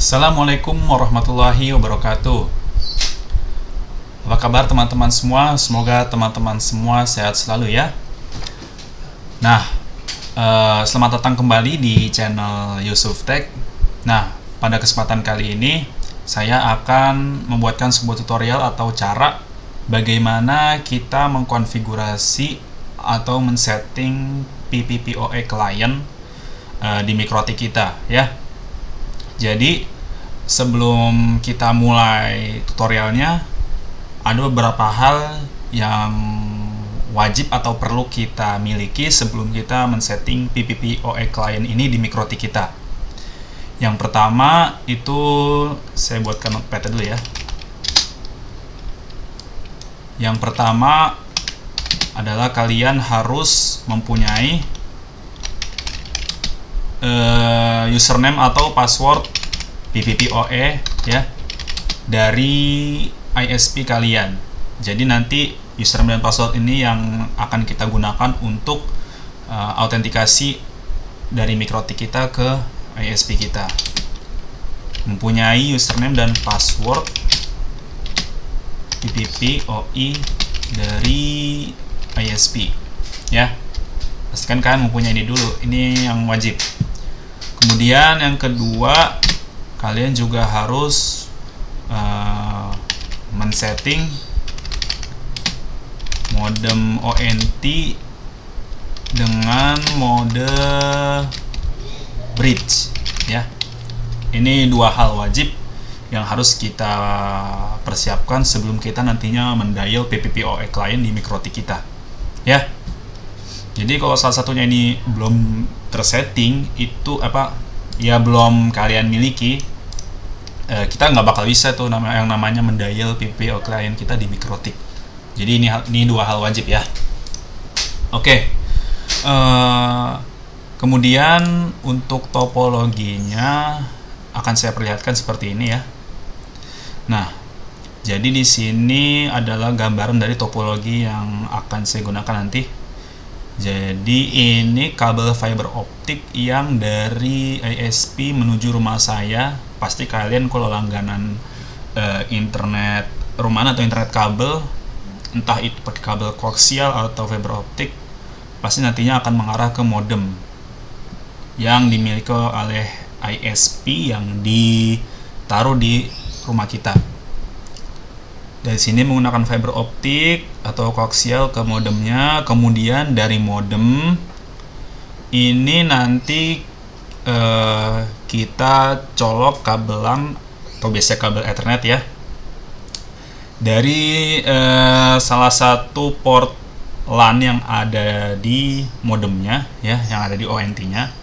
Assalamualaikum warahmatullahi wabarakatuh. Apa kabar teman-teman semua? Semoga teman-teman semua sehat selalu ya. Nah, selamat datang kembali di channel Yusuf Tech. Nah, pada kesempatan kali ini saya akan membuatkan sebuah tutorial atau cara bagaimana kita mengkonfigurasi atau men-setting PPPoE client di MikroTik kita ya. Jadi sebelum kita mulai tutorialnya, ada beberapa hal yang wajib atau perlu kita miliki sebelum kita men-setting PPPoE client ini di MikroTik kita. Yang pertama itu saya buatkan notepad dulu ya. Yang pertama adalah kalian harus mempunyai username atau password PPPoE ya dari ISP kalian. Jadi nanti username dan password ini yang akan kita gunakan untuk autentikasi dari MikroTik kita ke ISP kita. Mempunyai username dan password PPPoE dari ISP ya. Pastikan kalian mempunyai ini dulu, ini yang wajib. Kemudian yang kedua, kalian juga harus men-setting modem ONT dengan mode bridge ya. Ini dua hal wajib yang harus kita persiapkan sebelum kita nantinya mendial PPPoE client di MikroTik kita ya. Jadi kalau salah satunya ini belum tersetting, itu ya belum kalian miliki, kita nggak bakal bisa tuh yang namanya mendial PPPoE client kita di MikroTik. Jadi ini dua hal wajib ya. Oke. Kemudian untuk topologinya akan saya perlihatkan seperti ini ya. Nah, jadi di sini adalah gambaran dari topologi yang akan saya gunakan nanti. Jadi ini kabel fiber optik yang dari ISP menuju rumah saya. Pasti kalian kalau langganan internet rumahan atau internet kabel, entah itu pakai kabel koaksial atau fiber optik, pasti nantinya akan mengarah ke modem yang dimiliki oleh ISP yang ditaruh di rumah kita. Dari sini menggunakan fiber optik atau koaksial ke modemnya, kemudian dari modem ini nanti kita colok kabelan atau biasanya kabel Ethernet ya dari salah satu port LAN yang ada di modemnya ya, yang ada di ONT-nya.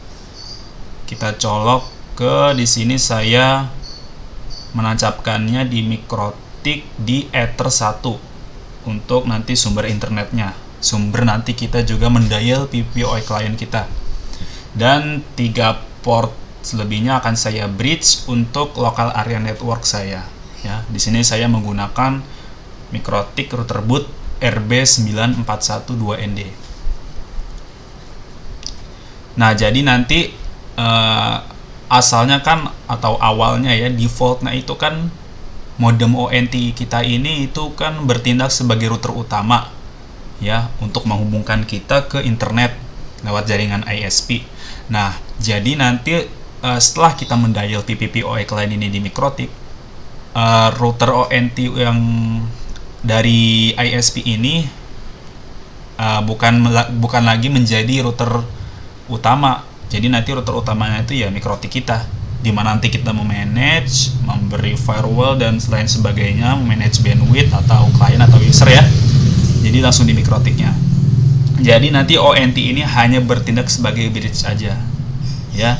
Kita colok ke di sini, saya menancapkannya di MikroTik di Ether 1 untuk nanti sumber internetnya. Sumber nanti kita juga mendial PPPoE client kita. Dan 3 port selebihnya akan saya bridge untuk local area network saya. Ya, di sini saya menggunakan MikroTik router boot RB9412ND. Nah, jadi nanti asalnya kan atau awalnya ya, defaultnya itu kan modem ONT kita ini itu kan bertindak sebagai router utama ya untuk menghubungkan kita ke internet lewat jaringan ISP. Nah, jadi nanti setelah kita mendial PPPoE client ini di MikroTik, router ONT yang dari ISP ini bukan lagi menjadi router utama. Jadi nanti router utamanya itu ya MikroTik kita, di mana nanti kita memanage, memberi firewall dan selain sebagainya, memanage bandwidth atau klien atau user ya. Jadi langsung di MikroTik-nya. Jadi nanti ONT ini hanya bertindak sebagai bridge aja ya.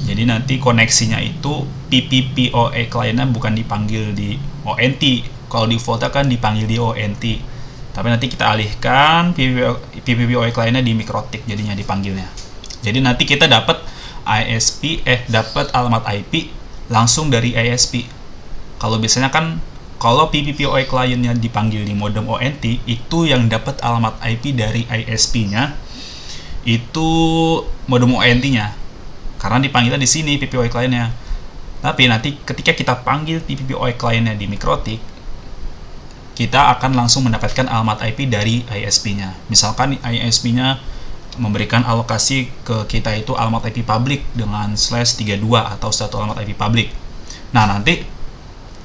Jadi nanti koneksinya itu PPPoE client-nya bukan dipanggil di ONT. Kalau default-nya kan dipanggil di ONT. Tapi nanti kita alihkan PPPoE client-nya di MikroTik jadinya dipanggilnya. Jadi nanti kita dapat dapat alamat IP langsung dari ISP. Kalau biasanya kan kalau PPPoE client-nya dipanggil di modem ONT, itu yang dapat alamat IP dari ISP-nya itu modem ONT-nya. Karena dipanggilnya di sini PPPoE client-nya. Tapi nanti ketika kita panggil PPPoE client-nya di MikroTik, kita akan langsung mendapatkan alamat IP dari ISP-nya. Misalkan ISP-nya memberikan alokasi ke kita itu alamat IP public dengan /32 atau satu alamat IP public. Nah, nanti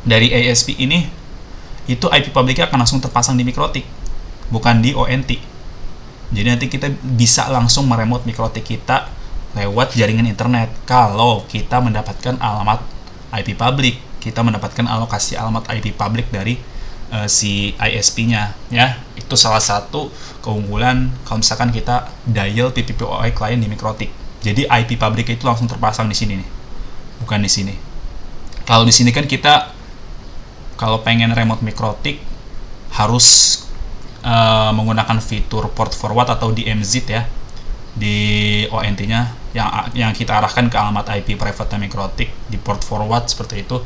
dari ISP ini itu IP public-nya akan langsung terpasang di MikroTik, bukan di ONT. Jadi nanti kita bisa langsung meremote MikroTik kita lewat jaringan internet. Kalau kita mendapatkan alamat IP public, kita mendapatkan alokasi alamat IP public dari si ISP-nya, ya. Itu salah satu keunggulan kalau misalkan kita dial PPPoE client di MikroTik. Jadi IP public itu langsung terpasang di sini nih, bukan di sini. Kalau di sini kan kita kalau pengen remote MikroTik harus menggunakan fitur port forward atau DMZ ya di ONT-nya yang kita arahkan ke alamat IP private MikroTik di port forward seperti itu.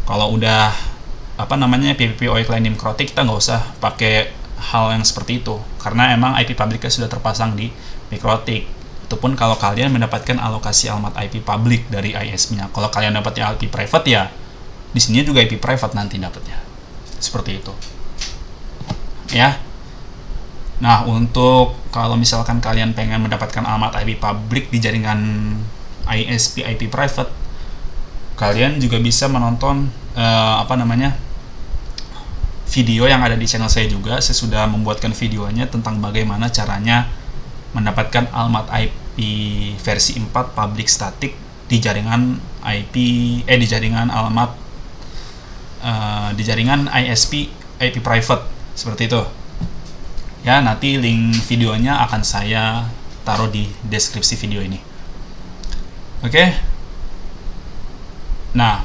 Kalau udah PPPoE client di MikroTik, kita nggak usah pakai hal yang seperti itu karena emang IP public-nya sudah terpasang di MikroTik. Itu pun kalau kalian mendapatkan alokasi alamat IP public dari ISP-nya. Kalau kalian dapatnya IP private ya di sini juga IP private nanti dapatnya. Seperti itu. Ya. Nah, untuk kalau misalkan kalian pengen mendapatkan alamat IP public di jaringan ISP IP private, kalian juga bisa menonton video yang ada di channel saya juga. Saya sudah membuatkan videonya tentang bagaimana caranya mendapatkan alamat IP versi 4 public static di jaringan di jaringan ISP IP private seperti itu. Ya, nanti link videonya akan saya taruh di deskripsi video ini. Oke. Nah,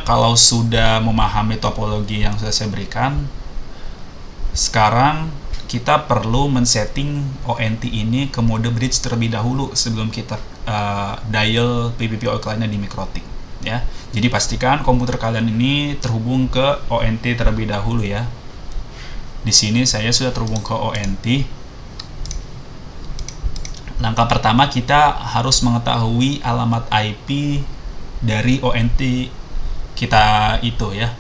kalau sudah memahami topologi yang sudah saya berikan, sekarang kita perlu men-setting ONT ini ke mode bridge terlebih dahulu sebelum kita dial PPPoE client-nya di MikroTik, ya. Jadi pastikan komputer kalian ini terhubung ke ONT terlebih dahulu ya. Di sini saya sudah terhubung ke ONT. Langkah pertama, kita harus mengetahui alamat IP dari ONT kita itu ya.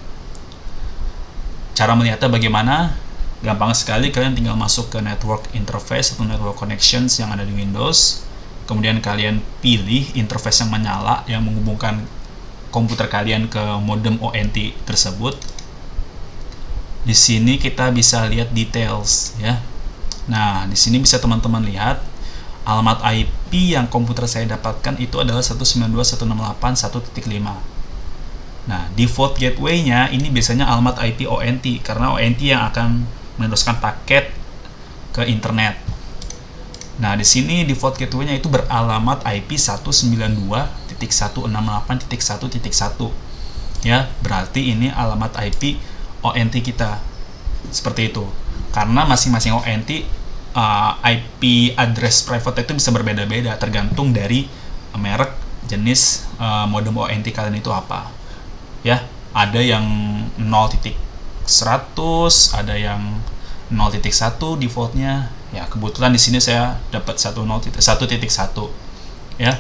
Cara melihatnya bagaimana? Gampang sekali, kalian tinggal masuk ke network interface atau network connections yang ada di Windows. Kemudian kalian pilih interface yang menyala yang menghubungkan komputer kalian ke modem ONT tersebut. Di sini kita bisa lihat details ya. Nah, di sini bisa teman-teman lihat alamat IP yang komputer saya dapatkan itu adalah 192.168.1.5. Nah, default gateway-nya ini biasanya alamat IP ONT karena ONT yang akan meneruskan paket ke internet. Nah, di sini default gateway-nya itu beralamat IP 192.168.1.1. Ya, berarti ini alamat IP ONT kita. Seperti itu. Karena masing-masing ONT IP address private itu bisa berbeda-beda tergantung dari merek, jenis modem ONT kalian itu apa. Ya, ada yang 0.100, ada yang 0.1 defaultnya. Ya, kebetulan di sini saya dapat 1.1. Ya.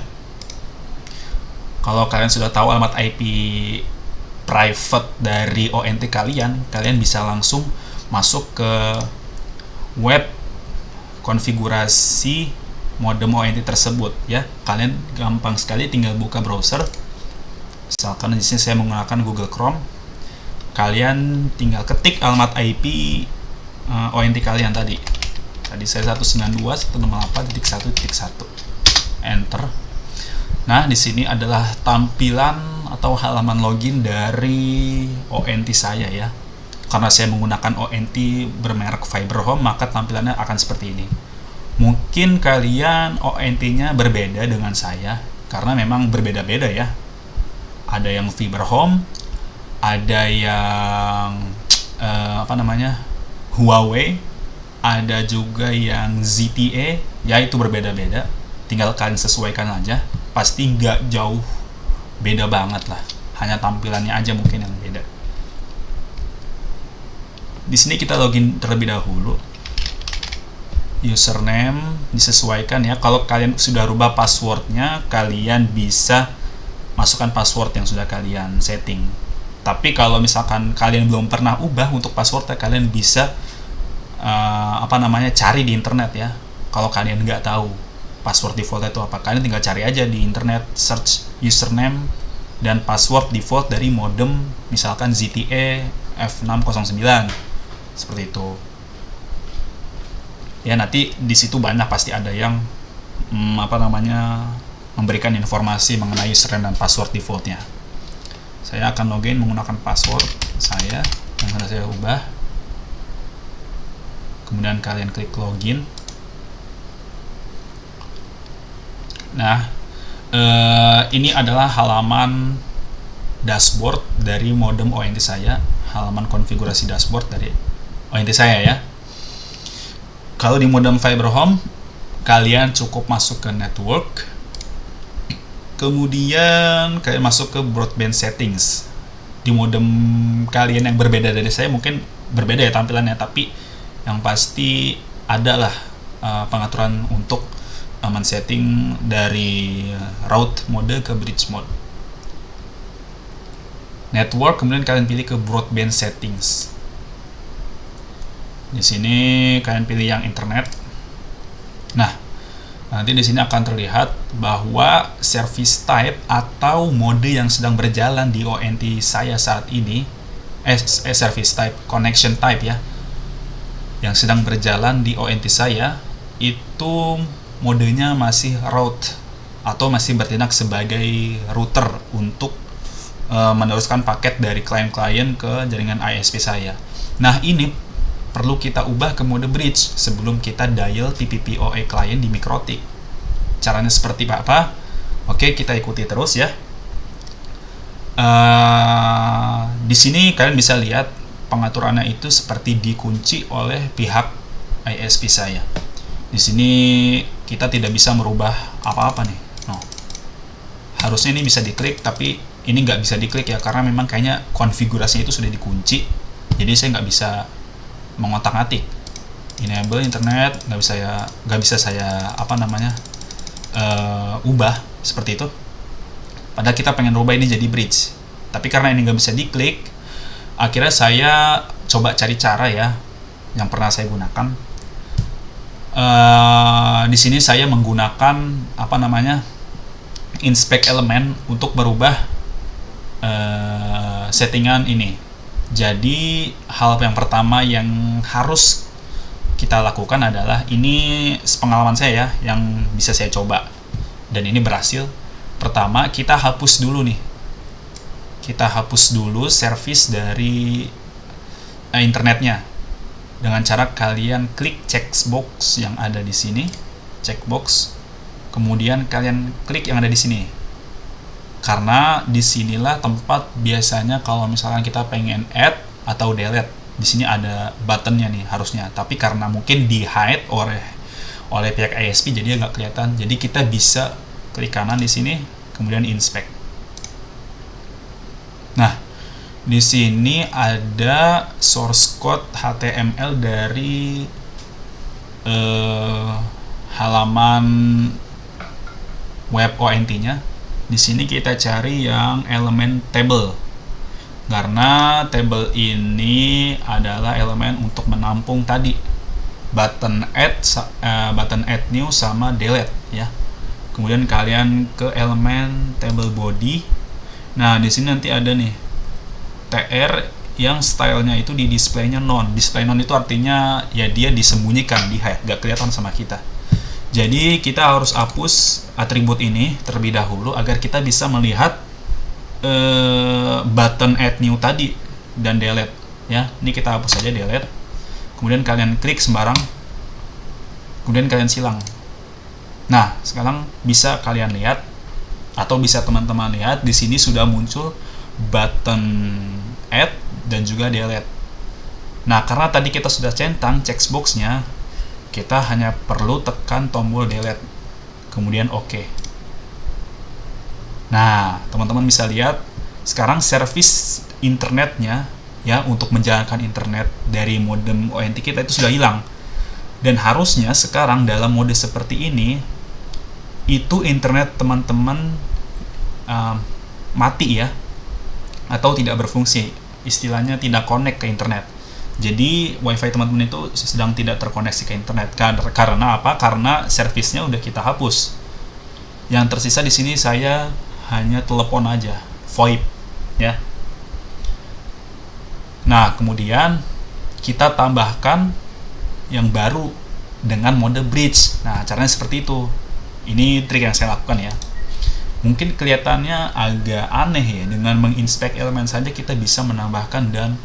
Kalau kalian sudah tahu alamat IP private dari ONT kalian bisa langsung masuk ke web konfigurasi modem ONT tersebut ya. Kalian gampang sekali tinggal buka browser. Misalkan di sini saya menggunakan Google Chrome. Kalian tinggal ketik alamat IP ONT kalian tadi. Tadi saya 192.168.1.1. Enter. Nah, di sini adalah tampilan atau halaman login dari ONT saya ya. Karena saya menggunakan ONT bermerek Fiberhome, maka tampilannya akan seperti ini. Mungkin kalian ONT-nya berbeda dengan saya karena memang berbeda-beda ya. Ada yang Fiberhome, ada yang Huawei, ada juga yang ZTE, ya itu berbeda-beda. Tinggal kalian sesuaikan aja, pasti nggak jauh beda banget lah. Hanya tampilannya aja mungkin yang beda. Di sini kita login terlebih dahulu. Username disesuaikan ya. Kalau kalian sudah rubah passwordnya, kalian bisa masukkan password yang sudah kalian setting. Tapi kalau misalkan kalian belum pernah ubah untuk passwordnya, kalian bisa cari di internet ya. Kalau kalian nggak tahu password default itu apa, kalian tinggal cari aja di internet, search username dan password default dari modem, misalkan ZTE F609 seperti itu ya. Nanti di situ banyak pasti ada yang memberikan informasi mengenai username dan password defaultnya. Saya akan login menggunakan password saya yang sudah saya ubah. Kemudian kalian klik login. Nah, ini adalah halaman dashboard dari modem ONT saya, halaman konfigurasi dashboard dari ONT saya ya. Kalau di modem fiber home, kalian cukup masuk ke network, kemudian kalian masuk ke broadband settings. Di modem kalian yang berbeda dari saya mungkin berbeda ya tampilannya, tapi yang pasti adalah pengaturan untuk men-setting dari route mode ke bridge mode. Network, kemudian kalian pilih ke broadband settings. Di sini kalian pilih yang internet. Nah, nanti di sini akan terlihat bahwa service type atau mode yang sedang berjalan di ONT saya saat ini, service type, connection type ya, yang sedang berjalan di ONT saya itu modenya masih route atau masih bertindak sebagai router untuk meneruskan paket dari klien-klien ke jaringan ISP saya. Nah, ini perlu kita ubah ke mode bridge sebelum kita dial TPP-oe klien di MikroTik. Caranya seperti apa? Oke, kita ikuti terus ya. Di sini kalian bisa lihat pengaturannya itu seperti dikunci oleh pihak ISP saya. Di sini kita tidak bisa merubah apa-apa nih. Harusnya ini bisa diklik, tapi ini nggak bisa diklik ya, karena memang kayaknya konfigurasinya itu sudah dikunci. Jadi saya nggak bisa mengotak-atik. Enable internet nggak bisa saya ubah seperti itu. Padahal kita pengen rubah ini jadi bridge, tapi karena ini nggak bisa diklik, akhirnya saya coba cari cara ya yang pernah saya gunakan. Di sini saya menggunakan inspect element untuk merubah settingan ini. Jadi hal yang pertama yang harus kita lakukan adalah, ini pengalaman saya ya yang bisa saya coba dan ini berhasil. Pertama, kita hapus dulu nih. Kita hapus dulu service dari internetnya dengan cara kalian klik checkbox yang ada di sini, checkbox. Kemudian kalian klik yang ada di sini. Karena disinilah tempat biasanya kalau misalkan kita pengen add atau delete. Di sini ada buttonnya nih harusnya. Tapi karena mungkin di hide oleh pihak ISP jadi nggak kelihatan. Jadi kita bisa klik kanan di sini, kemudian inspect. Nah, di sini ada source code HTML dari halaman web ONT-nya. Di sini kita cari yang elemen table, karena table ini adalah elemen untuk menampung tadi button add new sama delete ya. Kemudian kalian ke elemen table body. Nah, di sini nanti ada nih TR yang stylenya itu di displaynya none. Display none itu artinya ya dia disembunyikan, di hide, gak kelihatan sama kita. Jadi kita harus hapus atribut ini terlebih dahulu agar kita bisa melihat button add new tadi dan delete ya. Ini kita hapus saja delete. Kemudian kalian klik sembarang. Kemudian kalian silang. Nah, sekarang bisa kalian lihat atau bisa teman-teman lihat di sini sudah muncul button add dan juga delete. Nah, karena tadi kita sudah centang checkbox-nya, kita hanya perlu tekan tombol delete, kemudian OK. Nah, teman-teman bisa lihat sekarang service internetnya ya untuk menjalankan internet dari modem ONT kita itu sudah hilang. Dan harusnya sekarang dalam mode seperti ini itu internet teman-teman mati ya, atau tidak berfungsi, istilahnya tidak connect ke internet. Jadi wifi teman-teman itu sedang tidak terkoneksi ke internet. Karena apa? Karena servisnya udah kita hapus. Yang tersisa di sini saya hanya telepon aja, VoIP ya. Nah, kemudian kita tambahkan yang baru dengan mode bridge. Nah, caranya seperti itu. Ini trik yang saya lakukan ya. Mungkin kelihatannya agak aneh ya, dengan menginspek elemen saja kita bisa menambahkan dan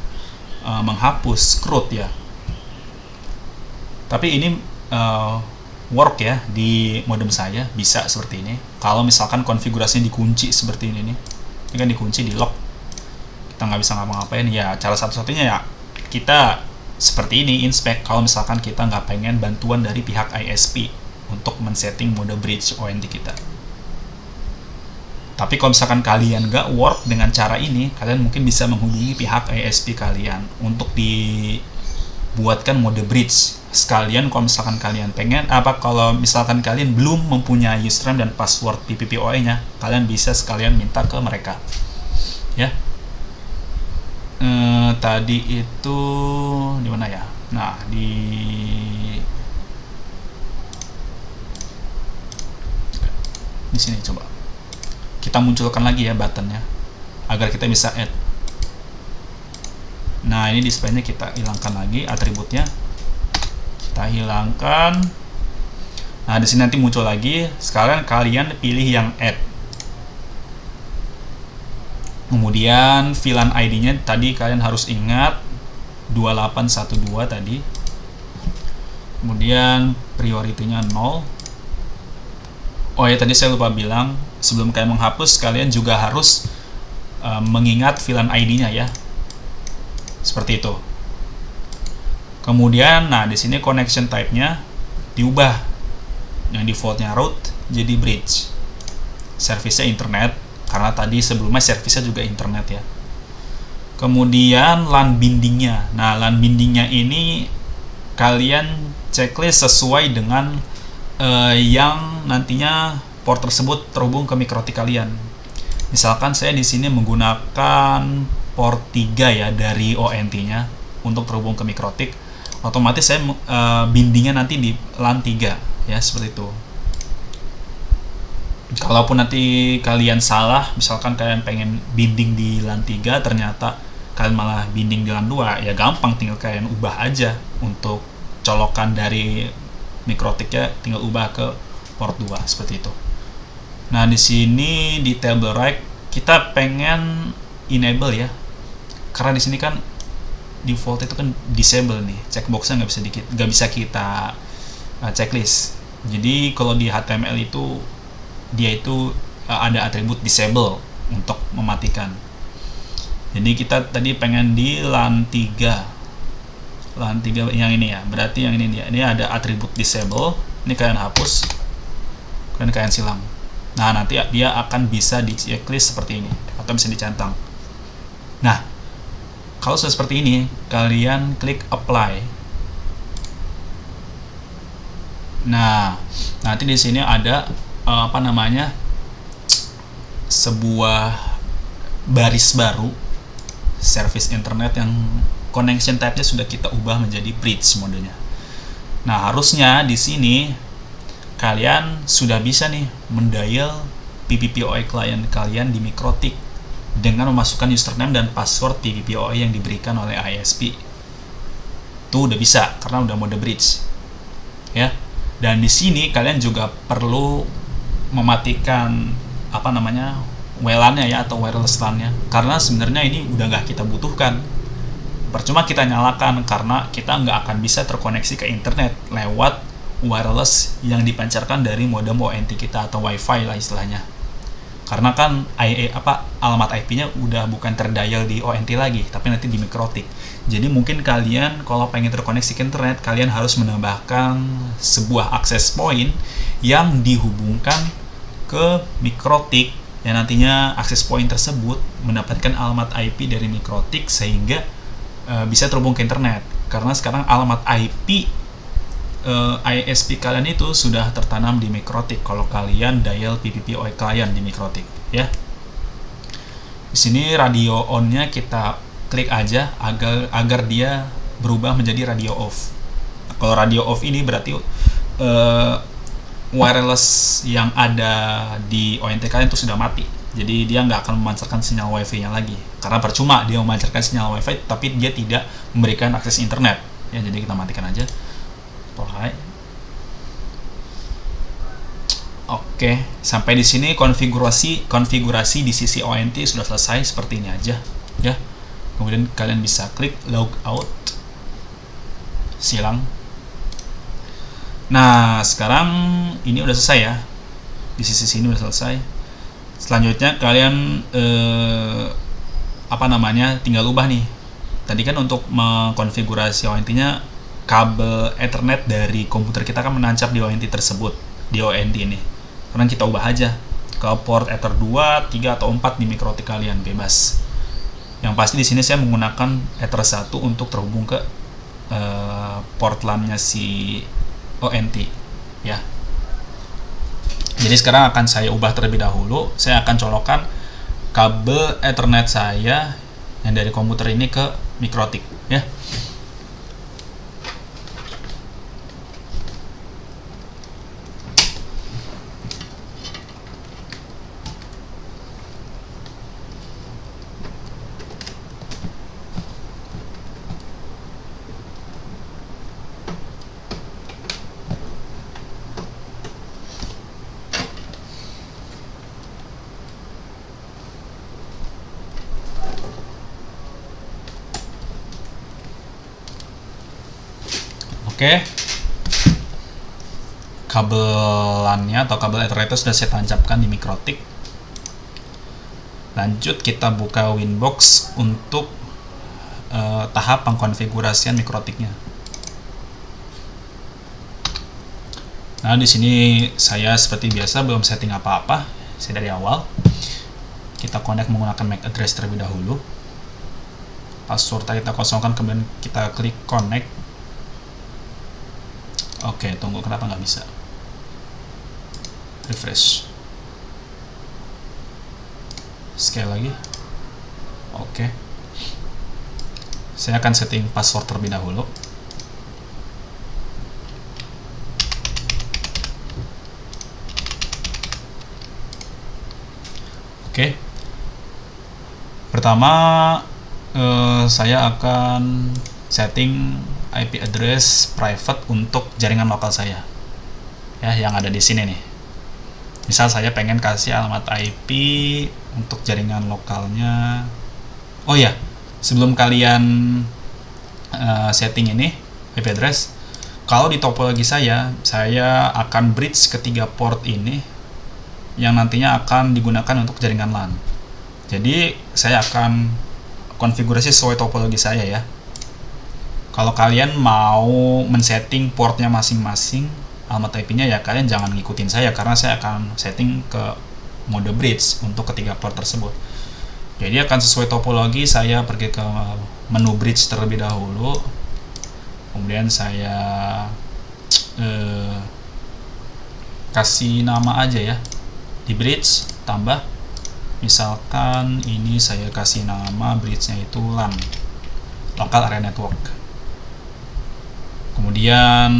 menghapus root ya. Tapi ini work ya di modem saya, bisa seperti ini. Kalau misalkan konfigurasinya dikunci seperti ini nih, ini kan dikunci, di lock, kita nggak bisa ngapa-ngapain ya. Cara satu-satunya ya kita seperti ini, inspect. Kalau misalkan kita nggak pengen bantuan dari pihak ISP untuk men-setting mode bridge ONT kita. Tapi kalau misalkan kalian nggak work dengan cara ini, kalian mungkin bisa menghubungi pihak ISP kalian untuk dibuatkan mode bridge. Sekalian kalau misalkan kalian pengen, kalau misalkan kalian belum mempunyai username dan password PPPoE-nya, kalian bisa sekalian minta ke mereka. Ya. Tadi itu di mana ya? Nah, di sini coba. Kita munculkan lagi ya buttonnya agar kita bisa add. Nah, ini display-nya kita hilangkan lagi, atributnya kita hilangkan. Nah, di sini nanti muncul lagi. Sekarang kalian pilih yang add. Kemudian VLAN ID-nya tadi kalian harus ingat 2812 tadi. Kemudian priority-nya 0. Oh ya, tadi saya lupa bilang, sebelum kalian menghapus, kalian juga harus mengingat VLAN ID-nya ya. Seperti itu. Kemudian, nah di sini connection type-nya diubah. Yang default-nya root jadi bridge. Service-nya internet, karena tadi sebelumnya service-nya juga internet ya. Kemudian LAN bindingnya. Nah, LAN bindingnya ini kalian checklist sesuai dengan yang nantinya port tersebut terhubung ke mikrotik kalian. Misalkan saya di sini menggunakan port 3 ya dari ONT-nya untuk terhubung ke mikrotik, otomatis saya bindingnya nanti di LAN 3 ya, seperti itu. Kalaupun nanti kalian salah, misalkan kalian pengen binding di LAN 3, ternyata kalian malah binding di LAN 2, ya gampang, tinggal kalian ubah aja untuk colokan dari mikrotiknya, tinggal ubah ke port 2 seperti itu. Nah, di sini di table right kita pengen enable ya. Karena di sini kan default itu kan disable nih. Checkboxnya nggak bisa kita checklist. Jadi kalau di HTML itu dia itu ada atribut disable untuk mematikan. Jadi kita tadi pengen di LAN 3 yang ini ya, berarti yang ini dia. Ini ada atribut disable, ini kalian hapus, kemudian kalian silang. Nah, nanti dia akan bisa di checklist seperti ini, atau bisa dicentang. Nah, kalau sudah seperti ini, kalian klik apply. Nah, nanti di sini ada sebuah baris baru, service internet yang connection type-nya sudah kita ubah menjadi bridge modenya. Nah, harusnya di sini kalian sudah bisa nih mendial PPPoE client kalian di mikrotik dengan memasukkan username dan password PPPoE yang diberikan oleh ISP. Itu udah bisa karena udah mode bridge. Ya. Dan di sini kalian juga perlu mematikan WLAN-nya ya, atau wireless LAN-nya, karena sebenarnya ini udah nggak kita butuhkan. Percuma kita nyalakan karena kita nggak akan bisa terkoneksi ke internet lewat wireless yang dipancarkan dari modem ONT kita atau wifi lah istilahnya. Karena kan alamat IP-nya udah bukan terdial di ONT lagi, tapi nanti di mikrotik. Jadi mungkin kalian kalau pengen terkoneksi ke internet, kalian harus menambahkan sebuah access point yang dihubungkan ke mikrotik, yang nantinya access point tersebut mendapatkan alamat IP dari mikrotik sehingga bisa terhubung ke internet. Karena sekarang alamat IP ISP kalian itu sudah tertanam di mikrotik kalau kalian dial PPPoE client di mikrotik ya. Di sini radio on-nya kita klik aja agar dia berubah menjadi radio off. Kalau radio off ini berarti wireless yang ada di ONT kalian itu sudah mati. Jadi dia nggak akan memancarkan sinyal wifi-nya lagi. Karena percuma dia memancarkan sinyal wifi, tapi dia tidak memberikan akses internet. Ya, jadi kita matikan aja. Oke, sampai di sini konfigurasi di sisi ONT sudah selesai seperti ini aja, ya. Kemudian kalian bisa klik log out, silang. Nah, sekarang ini udah selesai ya. Di sisi sini udah selesai. Selanjutnya kalian tinggal ubah nih. Tadi kan untuk mengkonfigurasi ONT-nya, kabel Ethernet dari komputer kita kan menancap di ONT tersebut, di ONT ini. Sekarang kita ubah aja ke port Ether 2, 3 atau 4 di mikrotik kalian, bebas. Yang pasti di sini saya menggunakan Ether 1 untuk terhubung ke port LAN-nya si ONT, ya. Jadi sekarang akan saya ubah terlebih dahulu. Saya akan colokkan kabel Ethernet saya yang dari komputer ini ke mikrotik, ya. Oke, kabel LAN-nya atau kabel Ethernet sudah saya tancapkan di mikrotik. Lanjut kita buka Winbox untuk tahap pengkonfigurasian mikrotiknya. Nah, di sini saya seperti biasa belum setting apa-apa. Saya dari awal. Kita connect menggunakan MAC address terlebih dahulu. Password kita kosongkan, kemudian kita klik connect. Oke, tunggu, kenapa nggak bisa? Refresh. Sekali lagi. Oke. Saya akan setting password terlebih dahulu. Oke. Pertama, saya akan setting IP address private untuk jaringan lokal saya, ya, yang ada di sini nih. Misal saya pengen kasih alamat IP untuk jaringan lokalnya. Oh ya, sebelum kalian setting ini IP address, kalau di topologi saya akan bridge ketiga port ini yang nantinya akan digunakan untuk jaringan LAN. Jadi saya akan konfigurasi sesuai topologi saya, ya. Kalau kalian mau men-setting portnya masing-masing, alamat IP-nya, ya kalian jangan ngikutin saya, karena saya akan setting ke mode bridge untuk ketiga port tersebut. Jadi akan sesuai topologi, saya pergi ke menu bridge terlebih dahulu. Kemudian saya kasih nama aja ya. Di bridge, tambah. Misalkan ini saya kasih nama bridge-nya itu LAN, Local Area Network. Kemudian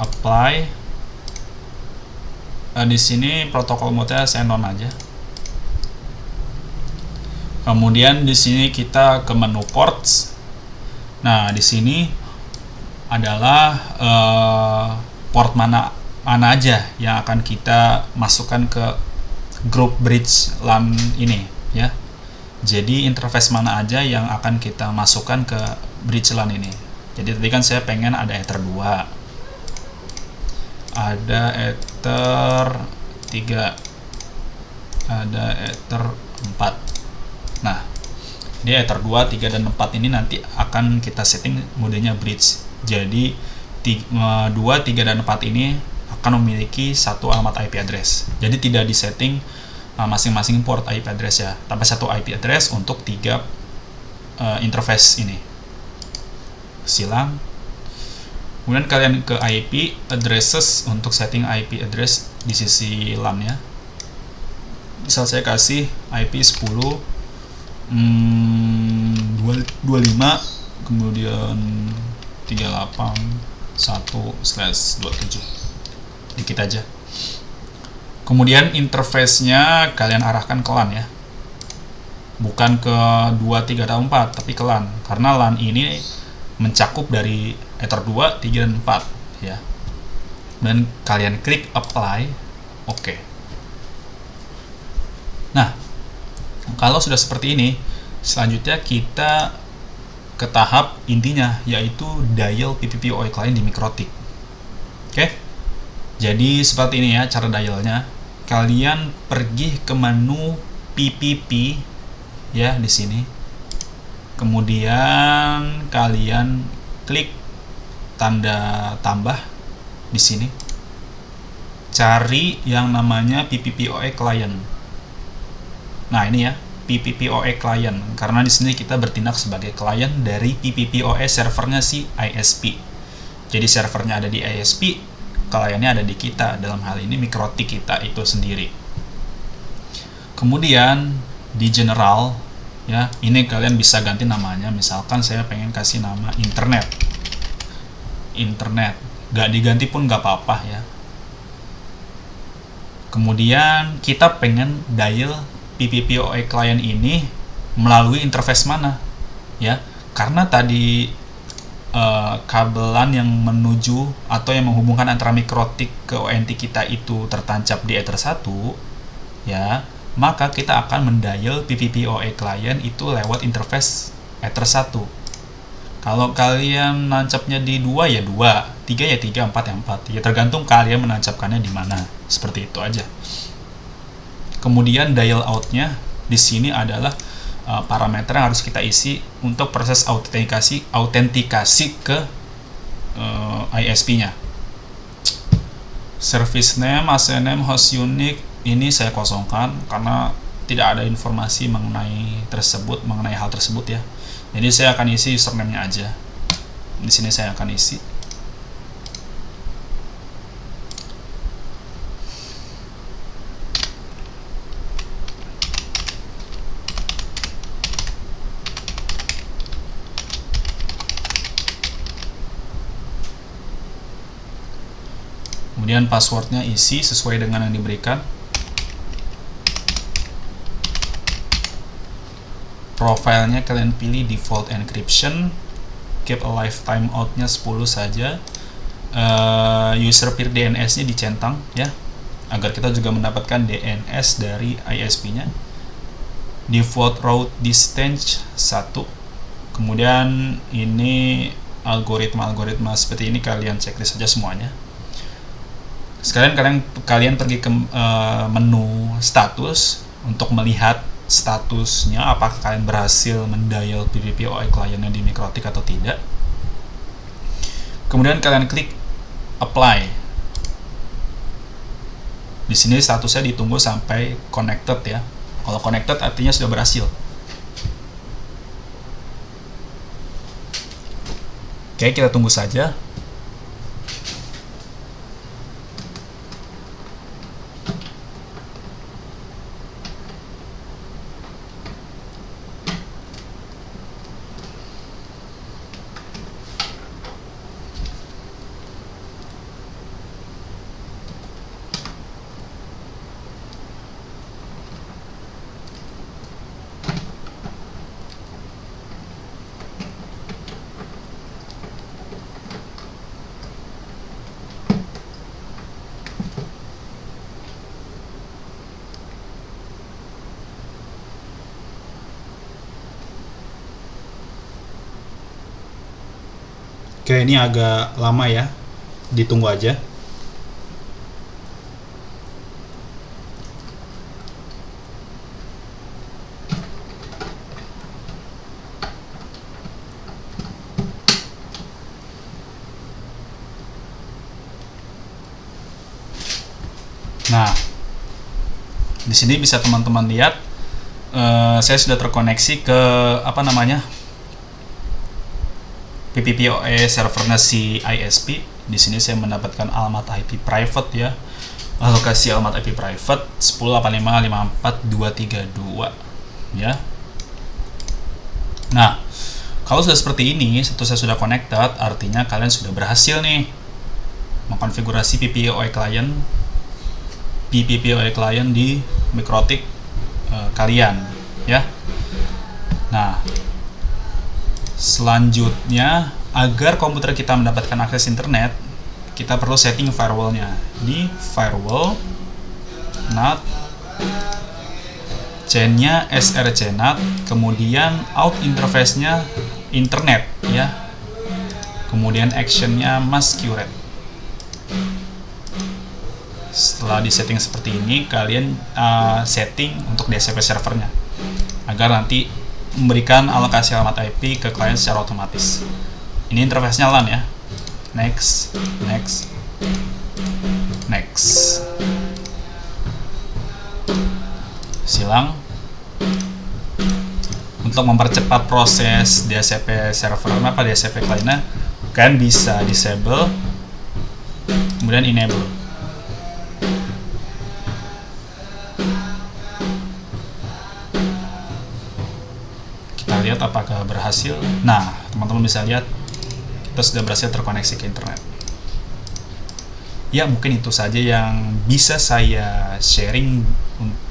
apply. Di sini protokol mode-nya saya non aja. Kemudian di sini kita ke menu ports. Nah, di sini adalah port mana aja yang akan kita masukkan ke grup bridge LAN ini, ya. Jadi interface mana aja yang akan kita masukkan ke bridge LAN ini. Jadi tadi kan saya pengen ada Ether 2, ada Ether 3, ada Ether 4. Nah, di Ether 2, 3, dan 4 ini nanti akan kita setting modenya bridge. Jadi 2, 3, dan 4 ini akan memiliki satu alamat IP address. Jadi tidak disetting masing-masing port IP address, ya, tapi satu IP address untuk 3 interface ini. Silang. Kemudian kalian ke IP addresses untuk setting IP address di sisi LAN, ya. Misal saya kasih IP 10 25 kemudian 381/27, dikit aja. Kemudian interface-nya kalian arahkan ke LAN ya, bukan ke 2, 3, atau 4, tapi ke LAN, karena LAN ini mencakup dari Ether 2, 3, dan 4 ya. Dan kalian klik apply, oke. Nah, kalau sudah seperti ini, selanjutnya kita ke tahap intinya, yaitu dial PPPoE client di Mikrotik. Oke, jadi seperti ini ya cara dialnya. Kalian pergi ke menu PPP ya di sini. Kemudian kalian klik tanda tambah di sini. Cari yang namanya PPPoE client. Nah, ini ya, PPPoE client, karena di sini kita bertindak sebagai klien dari PPPoE servernya si ISP. Jadi servernya ada di ISP, kliennya ada di kita, dalam hal ini Mikrotik kita itu sendiri. Kemudian di general ya, ini kalian bisa ganti namanya. Misalkan saya pengen kasih nama internet, gak diganti pun gak apa-apa ya. Kemudian kita pengen dial PPPoE client ini melalui interface mana ya, karena tadi kabelan yang menuju atau yang menghubungkan antara Mikrotik ke ONT kita itu tertancap di Ether 1 ya, maka kita akan mendial PPPoE client itu lewat interface Ether 1. Kalau kalian nancapnya di 2 ya 2, 3 ya 3, 4 ya 4, ya tergantung kalian menancapkannya di mana, seperti itu aja. Kemudian dial out-nya di sini adalah parameter yang harus kita isi untuk proses autentikasi ke ISP-nya. Service name, ACN name, host unique ini saya kosongkan karena tidak ada informasi mengenai hal tersebut ya. Jadi saya akan isi username-nya aja. Di sini saya akan isi. Kemudian passwordnya isi sesuai dengan yang diberikan. Profilnya kalian pilih default encryption, keep a lifetime out-nya 10 saja. User peer DNS-nya dicentang ya, agar kita juga mendapatkan DNS dari ISP-nya. Default route distance 1. Kemudian ini algoritma seperti ini kalian checklist saja semuanya. Sekalian kalian pergi ke menu status untuk melihat statusnya, apakah kalian berhasil mendial PPPoE client-nya di Mikrotik atau tidak. Kemudian kalian klik apply. Di sini statusnya ditunggu sampai connected ya. Kalau connected artinya sudah berhasil. Oke, kita tunggu saja. Oke, ini agak lama ya, ditunggu aja. Nah, di sini bisa teman-teman lihat, saya sudah terkoneksi ke PPPoE servernya si ISP. Di sini saya mendapatkan alamat IP private ya. Alokasi alamat IP private 10.85.54.232 ya. Nah, kalau sudah seperti ini, setelah saya sudah connected, artinya kalian sudah berhasil nih mengkonfigurasi PPPoE client di Mikrotik kalian, ya. Nah, selanjutnya agar komputer kita mendapatkan akses internet, kita perlu setting firewall-nya. Di firewall NAT, chain-nya src NAT, kemudian out interface-nya internet, ya. Kemudian action-nya masquerade. Setelah disetting seperti ini, kalian setting untuk DHCP servernya agar nanti memberikan alokasi alamat IP ke klien secara otomatis. Ini interface-nya LAN ya. Next. Silang. Untuk mempercepat proses DHCP server DHCP kliennya, kalian bisa disable, kemudian enable. Kita lihat apakah berhasil. Nah, teman-teman bisa lihat kita sudah berhasil terkoneksi ke internet. Ya, mungkin itu saja yang bisa saya sharing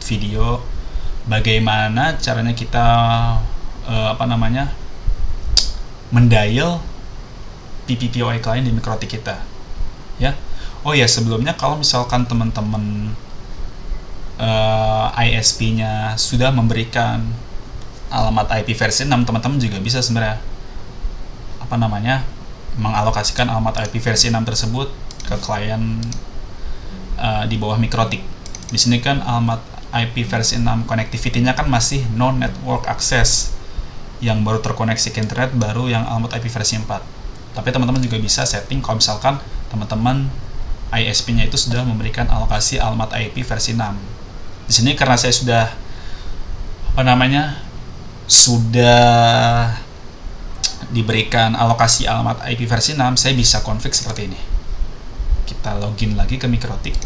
video bagaimana caranya kita mendial PPPoE client di Mikrotik kita, ya. Oh ya, sebelumnya kalau misalkan teman-teman ISP-nya sudah memberikan alamat IP versi 6, teman-teman juga bisa sebenarnya mengalokasikan alamat IP versi 6 tersebut ke klien di bawah Mikrotik. Di sini kan alamat IP versi 6 connectivity-nya kan masih no network access, yang baru terkoneksi ke internet baru yang alamat IP versi 4. Tapi teman-teman juga bisa setting kalau misalkan teman-teman ISP-nya itu sudah memberikan alokasi alamat IP versi 6. Di sini karena saya sudah sudah diberikan alokasi alamat IP versi 6, saya bisa config seperti ini. Kita login lagi ke Mikrotik.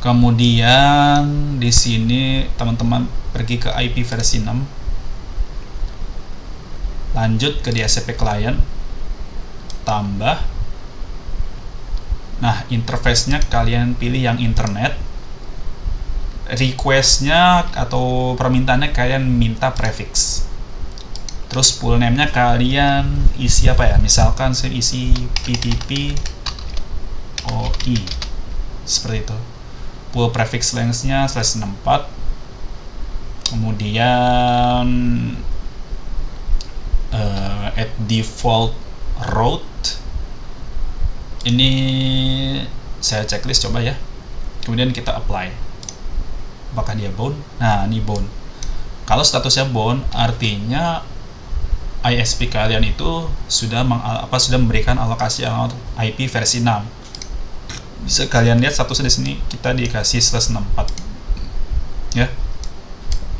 Kemudian di sini teman-teman pergi ke IP versi 6. Lanjut ke DHCP client. Tambah. Nah, interface-nya kalian pilih yang internet. Request-nya atau permintaannya kalian minta prefix. Terus full name-nya kalian isi apa ya? Misalkan saya isi PPPoE seperti itu. Full prefix length-nya /64. Kemudian at default route ini saya checklist coba ya. Kemudian kita apply. Apakah dia bound? Nah, ini bound. Kalau statusnya bound, artinya ISP kalian itu sudah memberikan alokasi alamat IP versi 6. Bisa kalian lihat statusnya di sini kita dikasih /64. Ya.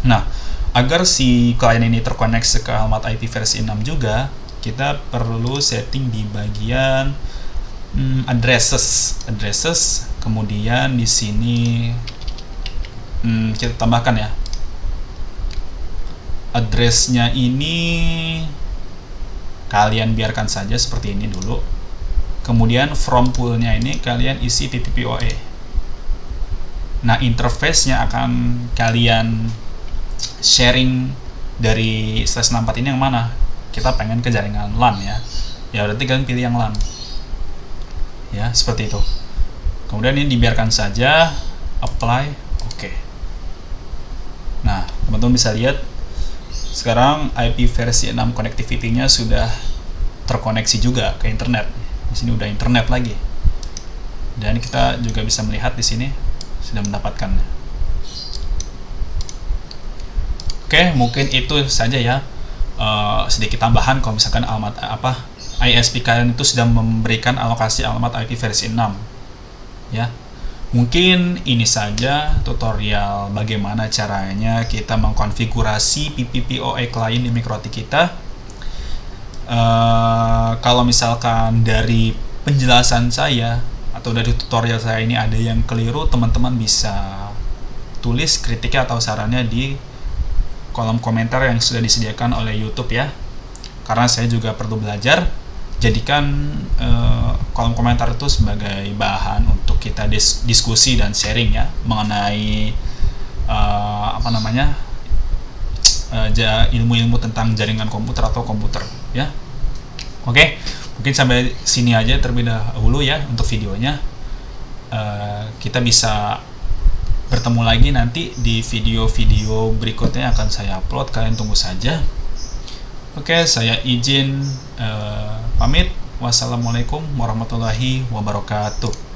Nah, agar si klien ini terkoneksi ke alamat IP versi 6 juga, kita perlu setting di bagian addresses. Kemudian di sini kita tambahkan ya, address-nya ini kalian biarkan saja seperti ini dulu. Kemudian from pool-nya ini kalian isi PPPoE. Nah, interface-nya akan kalian sharing dari /64 ini yang mana? Kita pengen ke jaringan LAN ya. Ya berarti kalian pilih yang LAN. Ya, seperti itu. Kemudian ini dibiarkan saja, apply, oke. Nah, teman-teman bisa lihat sekarang IP versi 6 connectivity-nya sudah terkoneksi juga ke internet. Di sini udah internet lagi. Dan kita juga bisa melihat di sini sudah mendapatkannya. Oke, mungkin itu saja ya. Sedikit tambahan kalau misalkan alamat ISP kalian itu sudah memberikan alokasi alamat IP versi 6. Ya. Mungkin ini saja tutorial bagaimana caranya kita mengkonfigurasi PPPoE client di Mikrotik kita. Kalau misalkan dari penjelasan saya atau dari tutorial saya ini ada yang keliru, teman-teman bisa tulis kritiknya atau sarannya di kolom komentar yang sudah disediakan oleh YouTube ya. Karena saya juga perlu belajar, jadikan kolom komentar itu sebagai bahan untuk kita diskusi dan sharing ya mengenai ilmu-ilmu tentang jaringan komputer atau komputer ya. Oke, mungkin sampai sini aja terlebih dahulu ya untuk videonya. Kita bisa bertemu lagi nanti di video-video berikutnya yang akan saya upload, kalian tunggu saja. Oke, saya izin pamit. Wassalamualaikum warahmatullahi wabarakatuh.